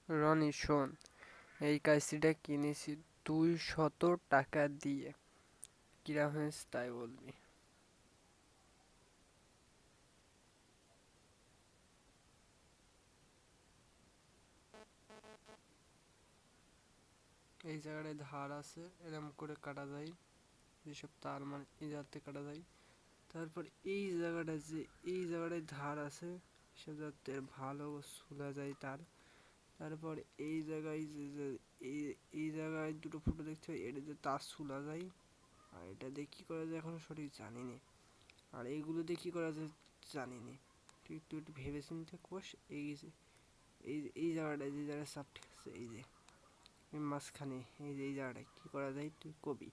রনি শোন, এই কাইসিটা কিনেছি 200 টাকা দিয়ে। কিরা হয়েছে তাই বলবি। এই জায়গাটায় ধার আছে, এরম করে কাটা যায়, যেসব তার মানে এই জায়গাতে কাটা যায়। তারপর এই জায়গাটায় ধার আছে, সব জায়গাতে ভালো শোলা যায় তার। তারপর এই জায়গায় এই এই জায়গায় দুটো ফুটো দেখতে হয়, এটা যে তার শোলা যায়। আর এটা দিয়ে কি করা যায় এখন সঠিক জানি না। আর এইগুলো দিয়ে কি করা যায় জানি না। তুই একটু ভেবে চিন্তে কোষ। এই যে এই জায়গাটায় যে জায়গায় সাপ ঠিক আছে, এই যে এই মাঝখানে এই যে এই জায়গাটায় কি করা যায় তুই কবি।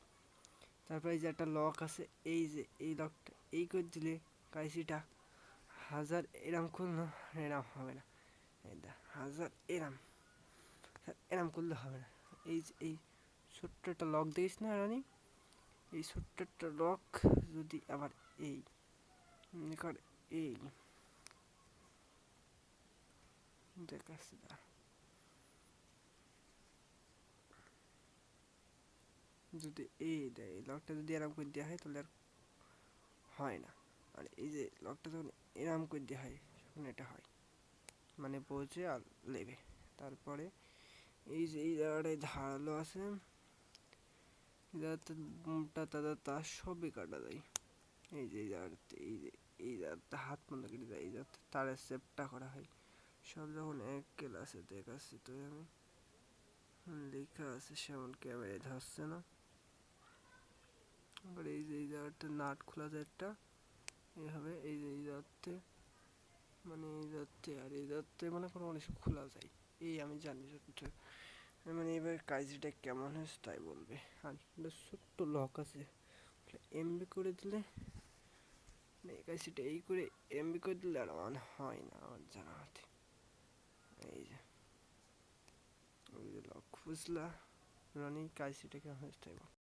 তারপর এই যে একটা লক আছে, এই যে এই লকটা এই করে দিলে কাইসিটা হাজার এরাম করলে এরাম হবে না। এই দা হাজার এরাম এরাম করলে হবে না। এই যে এই ছোট্ট একটা লক দিস না রানি, এই ছোট্ট একটা লক যদি আবার এই মনে কর এই দেখাচ্ছে না, যদি এই দেয় এই লকটা যদি এরাম করে দেওয়া হয় তাহলে আর হয় না। আর এই যে লকটা যখন এরাম করে দেওয়া হয় তখন এটা হয়, মানে বোঝে আর লেবে। তারপরে এই যে এই জায়গাটায় ধারালো আছে, যাতে মোটা তাজা তার সবই কাটা যায়। এই যে এই জায়গাটাতে এই জায়গাতে হাত বন্ধ কেটে যায়, এই জায়গাতে তারের সেপটা করা হয়। সব যখন এক ক্লাসে দেখাচ্ছি তো আমি, লেখা আছে সেমন ক্যামেরায় ধরছে না। আবার এই যে এই জায়গাটা নাট খোলা যায় একটা এইভাবে, এই যে এই জায়গাতে মানে এই জায়গাতে আর এই জায়গাতে মানে কোনো অনেক খোলা যায়। এই আমি জানি মানে এবার কাজটা কেমন হয়েছে তাই বলবে। আর ছোট্ট লক আছে, এমবি করে দিলে মানে এই কাজটা এই করে এমবি করে দিলে আর মানে হয় না আমার জানা মতে। এই যে ওই যে লক খুঁজলা, রনি কাজটা কেমন হয়েছে তাই বল।